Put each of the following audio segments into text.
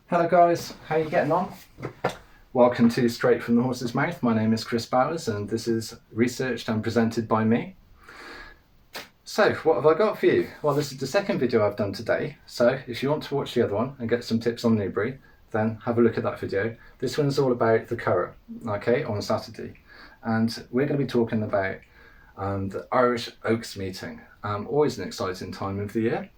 Hello guys, how are you getting on? Welcome to Straight from the Horse's Mouth. My name is Chris Bowers and this is researched and presented by me. So what have I got for you? Well, this is the second video I've done today, so if you want to watch the other one and get some tips on Newbury, then have a look at that video. This one's all about the Curragh, okay, on Saturday. And we're going to be talking about the Irish Oaks meeting. Always an exciting time of the year.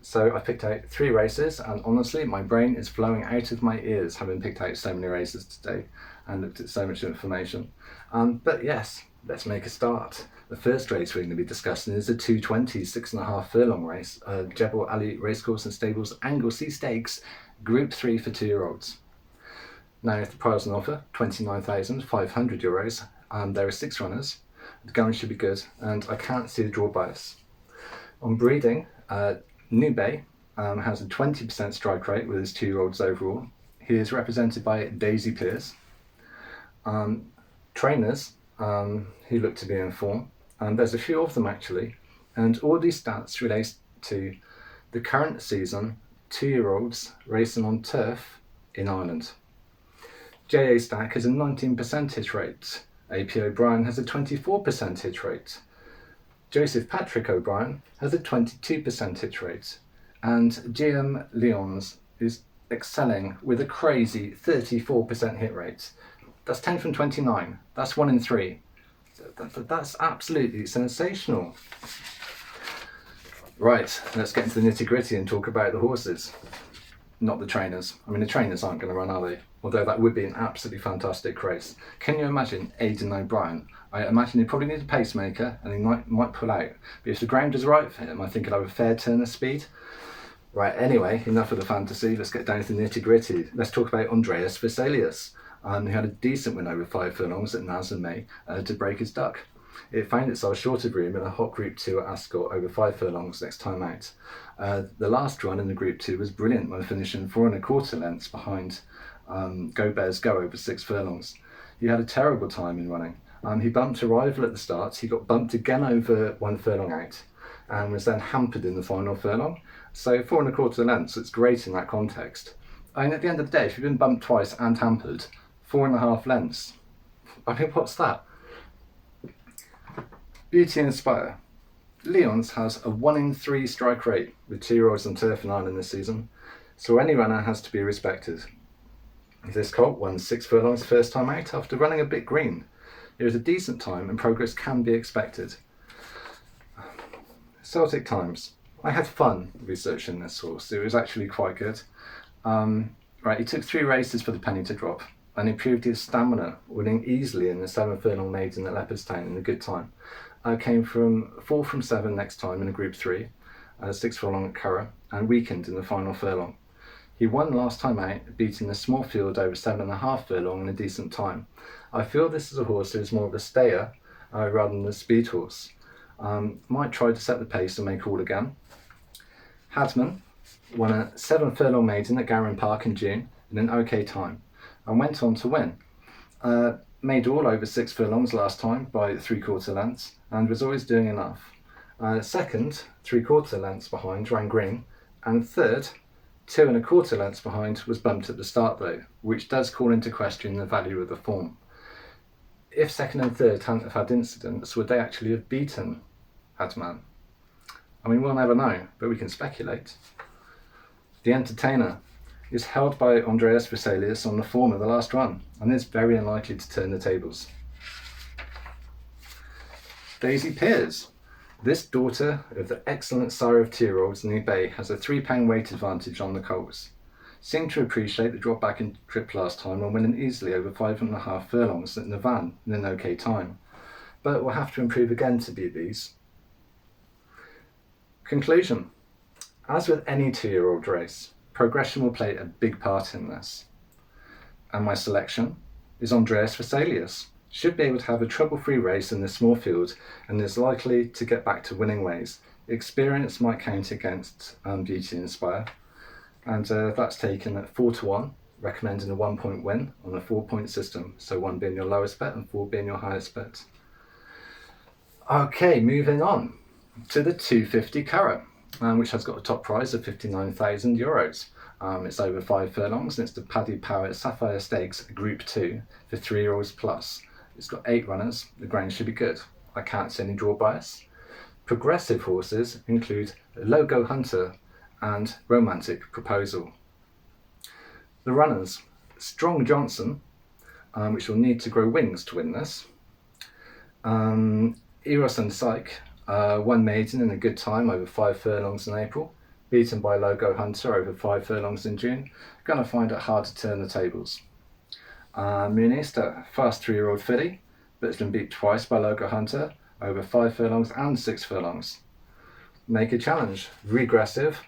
So I picked out 3 races, and honestly my brain is flowing out of my ears having picked out so many races today and looked at so much information. But yes, let's make a start. The first race we're going to be discussing is a 220 6.5 furlong race, Jebel Ali Racecourse and Stables Anglesey Stakes, Group 3 for 2-year-olds. Now the prize on offer, €29,500. There are 6 runners. The going should be good, and I can't see the draw bias. On breeding, Newbury has a 20% strike rate with his 2-year-olds overall. He is represented by Daisy Pearce. Trainers who look to be in form, and there's a few of them actually, and all these stats relate to the current season 2-year-olds racing on turf in Ireland. J.A. Stack has a 19% hit rate. A.P. O'Brien has a 24% hit rate. Joseph Patrick O'Brien has a 22% hit rate, and GM Lyons is excelling with a crazy 34% hit rate. That's 10 from 29. That's 1 in 3. That's absolutely sensational. Right, let's get into the nitty gritty and talk about the horses, not the trainers. I mean, the trainers aren't going to run, are they? Although that would be an absolutely fantastic race. Can you imagine Aidan O'Brien? I imagine he probably needs a pacemaker and he might pull out. But if the ground is right for him, I think he'll have a fair turn of speed. Right, anyway, enough of the fantasy. Let's get down to the nitty gritty. Let's talk about Andreas Vesalius. He had a decent win over 5 furlongs at Naz in May to break his duck. It found itself short of room in a hot Group 2 at Ascot over 5 furlongs next time out. The last run in the Group 2 was brilliant when finishing 4.25 lengths behind Go Bears Go over 6 furlongs. He had a terrible time in running. He bumped a rival at the start. He got bumped again over 1 furlong out and was then hampered in the final furlong. So 4.25 lengths, it's great in that context. I mean, at the end of the day, if you've been bumped twice and hampered, 4.5 lengths, I mean, what's that? Beauty Inspire. Lyons has a 1 in 3 strike rate with 2-year-olds on turf in Ireland this season, so any runner has to be respected. This colt won 6 furlongs first time out after running a bit green. It was a decent time and progress can be expected. Celtic Times. I had fun researching this horse. It was actually quite good. Right, he took 3 races for the penny to drop and improved his stamina, winning easily in the 7 furlong maiden at Leopardstown in a good time. Came from 4 from 7 next time in a Group 3, 6 furlong at Curragh, and weakened in the final furlong. He won last time out, beating the small field over 7.5 furlong in a decent time. I feel this is a horse who is more of a stayer rather than a speed horse. Might try to set the pace and make all again. Hadman won a 7 furlong maiden at Garran Park in June in an okay time and went on to win. Made all over 6 furlongs last time by 3/4 lengths and was always doing enough. Second, 3/4 lengths behind, ran green, and third, 2.25 lengths behind, was bumped at the start though, which does call into question the value of the form. If second and third hadn't have had incidents, would they actually have beaten Hadman? I mean, we'll never know, but we can speculate. The Entertainer is held by Andreas Vesalius on the form of the last run, and is very unlikely to turn the tables. Daisy Pearce. This daughter of the excellent sire of 2-year-olds, Newbury, has a £3 weight advantage on the colts. Seemed to appreciate the drop back in trip last time and winning easily over 5.5 furlongs at Navan in an okay time, but will have to improve again to beat these. Conclusion. As with any 2-year-old race, progression will play a big part in this. And my selection is Andreas Vesalius. Should be able to have a trouble-free race in this small field and is likely to get back to winning ways. Experience might count against Beauty Inspire, and that's taken at 4-1, recommending a 1-point win on a 4-point system, so 1 being your lowest bet and 4 being your highest bet. Okay, moving on to the 250 Curragh, which has got a top prize of €59,000. It's over 5 furlongs, and it's the Paddy Power Sapphire Stakes Group 2 for 3-year-olds plus. It's got 8 runners. The ground should be good. I can't see any draw bias. Progressive horses include Logo Hunter and Romantic Proposal. The runners, Strong Johnson, which will need to grow wings to win this. Eros and Psyche, one maiden in a good time over 5 furlongs in April, beaten by Logo Hunter over 5 furlongs in June. Gonna find it hard to turn the tables. Munista, fast 3-year-old filly, but it's been beat twice by Logo Hunter over 5 furlongs and 6 furlongs. Naked Challenge, regressive.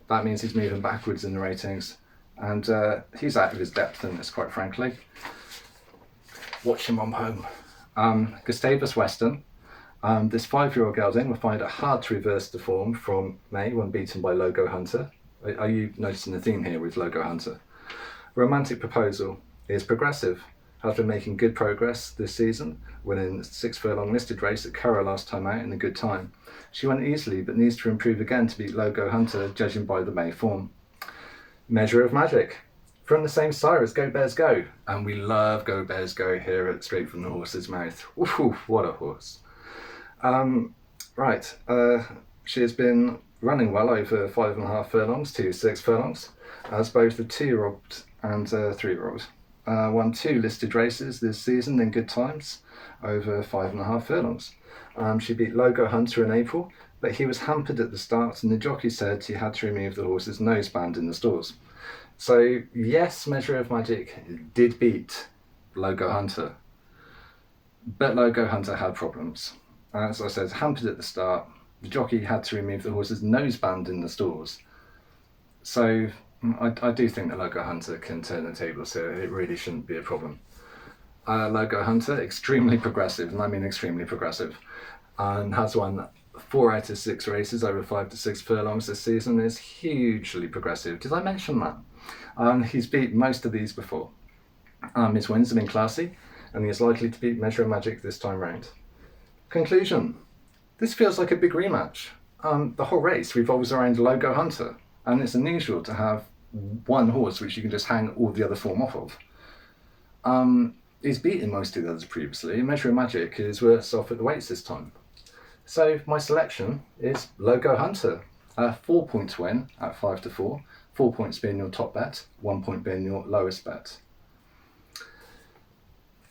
That means he's moving backwards in the ratings, and he's out of his depth in this, quite frankly. Watch him on home. Gustavus Western. This 5-year-old gelding will find it hard to reverse the form from May when beaten by Logo Hunter. Are you noticing the theme here with Logo Hunter? Romantic Proposal is progressive. Has been making good progress this season, winning 6 furlong listed race at Curragh last time out in a good time. She went easily, but needs to improve again to beat Logo Hunter, judging by the May form. Measure of Magic. From the same sire as Go Bears Go, and we love Go Bears Go here at Straight from the Horse's Mouth. Ooh, what a horse. She has been running well over 5.5 furlongs to 6 furlongs, as both a 2-year-old and a 3-year-old. Won 2 listed races this season in good times, over 5.5 furlongs. She beat Logo Hunter in April, but he was hampered at the start, and the jockey said he had to remove the horse's noseband in the stalls. So yes, Measure of Magic did beat Logo Hunter, but Logo Hunter had problems. As I said, hampered at the start, the jockey had to remove the horse's noseband in the stalls. So I do think that Logo Hunter can turn the tables here. It really shouldn't be a problem. Logo Hunter, extremely progressive, and I mean extremely progressive, and has won 4 out of 6 races over 5 to 6 furlongs this season. Is hugely progressive. Did I mention that? He's beat most of these before. His wins have been classy, and he is likely to beat Measure of Magic this time round. Conclusion. This feels like a big rematch. The whole race revolves around Logo Hunter, and it's unusual to have one horse which you can just hang all the other form off of. He's beaten most of the others previously. Measure of Magic is worse off at the weights this time. So my selection is Logo Hunter. 4 points win at 5 to 4. 4 points being your top bet, 1 point being your lowest bet.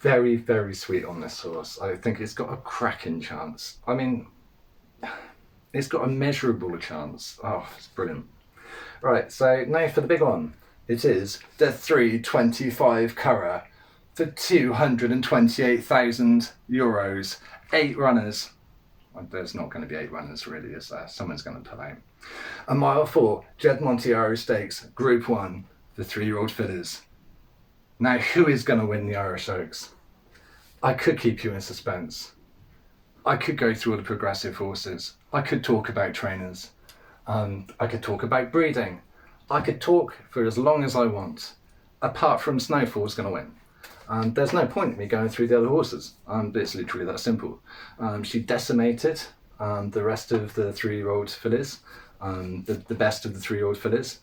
Very, very sweet on this horse. I think it's got a cracking chance. I mean, it's got a measurable chance. Oh, it's brilliant. Right, so now for the big one. It is the 325 Curragh for €228,000. 8 runners. Well, there's not going to be 8 runners really, is there? Someone's going to pull out. A mile 4, Jed Monteiro Stakes, Group 1 for 3-year-old fillies. Now, who is going to win the Irish Oaks? I could keep you in suspense. I could go through all the progressive horses. I could talk about trainers. I could talk about breeding. I could talk for as long as I want. Apart from Snowfall's going to win. There's no point in me going through the other horses. It's literally that simple. She decimated the rest of the 3-year-old fillies, the best of the 3-year-old fillies,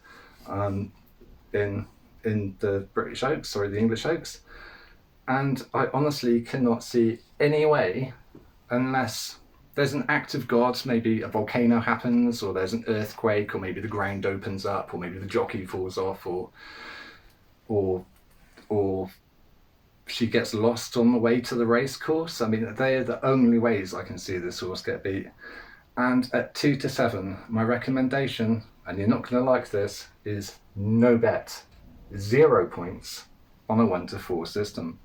in the British Oaks, the English Oaks. And I honestly cannot see any way, unless there's an act of God, maybe a volcano happens, or there's an earthquake, or maybe the ground opens up, or maybe the jockey falls off, or she gets lost on the way to the race course. I mean, they are the only ways I can see this horse get beat. And at 2 to 7, my recommendation, and you're not going to like this, is no bet. 0 points on a 1 to 4 system.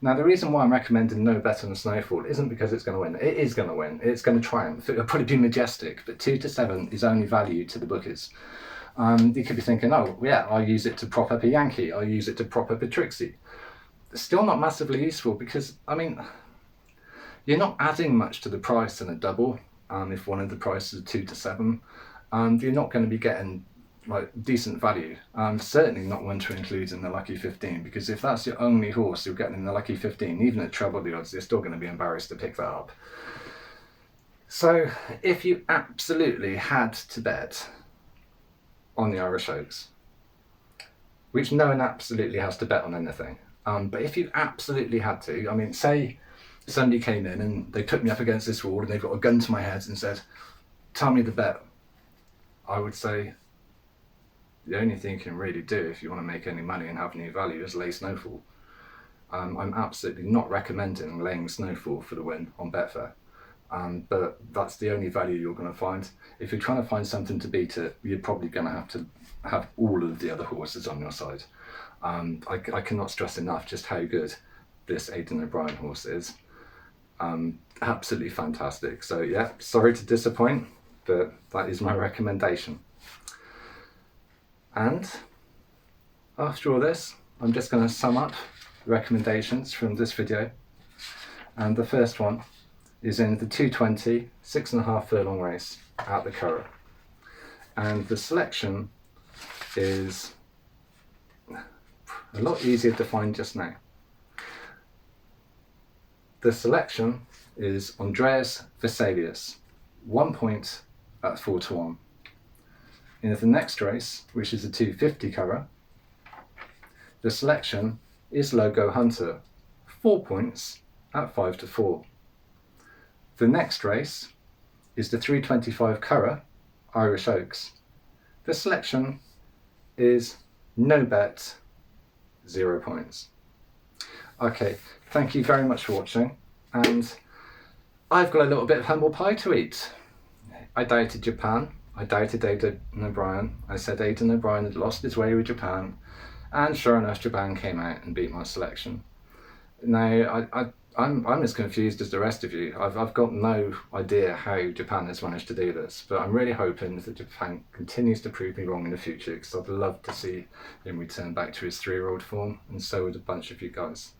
Now, the reason why I'm recommending no bet on Snowfall isn't because it's going to win. It is going to win. It's going to triumph. It'll probably be majestic, but 2 to 7 is only value to the bookies. You could be thinking, oh, yeah, I'll use it to prop up a Yankee. I'll use it to prop up a Trixie. It's still not massively useful because, I mean, you're not adding much to the price in a double. If one of the prices is 2 to 7, you're not going to be getting decent value. Certainly not one to include in the Lucky 15, because if that's your only horse you're getting in the Lucky 15, even at treble the odds, you're still going to be embarrassed to pick that up. So if you absolutely had to bet on the Irish Oaks, which no one absolutely has to bet on anything. But if you absolutely had to, I mean, say somebody came in and they put me up against this wall and they've got a gun to my head and said, tell me the bet. I would say the only thing you can really do if you want to make any money and have new value is lay Snowfall. I'm absolutely not recommending laying Snowfall for the win on Betfair. But that's the only value you're going to find. If you're trying to find something to beat it, you're probably going to have all of the other horses on your side. I cannot stress enough just how good this Aidan O'Brien horse is. Absolutely fantastic. So yeah, sorry to disappoint, but that is my recommendation. And after all this, I'm just going to sum up the recommendations from this video. And the first one is in the 220 6.5 furlong race at the Curragh. And the selection is a lot easier to find just now. The selection is Andreas Vesalius, 1 point at 4-1. In the next race, which is the 250 Curragh, the selection is Logo Hunter, 4 points at 5-4. The next race is the 325 Curragh, Irish Oaks. The selection is No Bet, 0 points. Okay, thank you very much for watching, and I've got a little bit of humble pie to eat. I doubted Japan, I doubted Aidan O'Brien, I said Aidan O'Brien had lost his way with Japan, and sure enough Japan came out and beat my selection. Now, I'm as confused as the rest of you. I've got no idea how Japan has managed to do this, but I'm really hoping that Japan continues to prove me wrong in the future, because I'd love to see him return back to his 3-year-old form, and so would a bunch of you guys.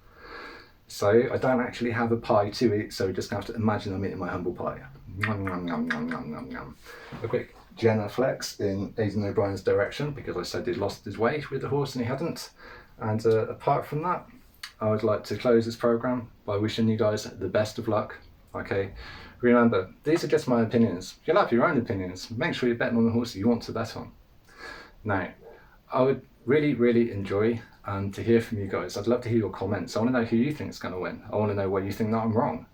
So I don't actually have a pie to eat, so we're just going to have to imagine I'm eating my humble pie. Nom, nom, nom, nom, nom, nom, nom. A quick genuflex in Aidan O'Brien's direction, because I said he'd lost his way with the horse and he hadn't. And apart from that, I would like to close this program by wishing you guys the best of luck. Okay, remember, these are just my opinions. You'll have your own opinions. Make sure you're betting on the horse you want to bet on. Now, I would really enjoy to hear from you guys. I'd love to hear your comments. I want to know who you think is going to win. I want to know where you think that I'm wrong.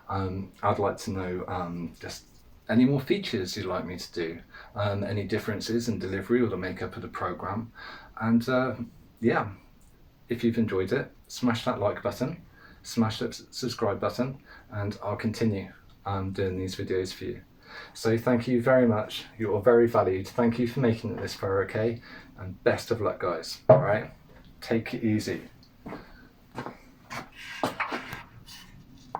I'd like to know just any more features you'd like me to do, any differences in delivery or the makeup of the program. And yeah, if you've enjoyed it, smash that like button, smash that subscribe button, and I'll continue doing these videos for you. So thank you very much. You're very valued. Thank you for making it this far, okay? And best of luck, guys. All right, take it easy.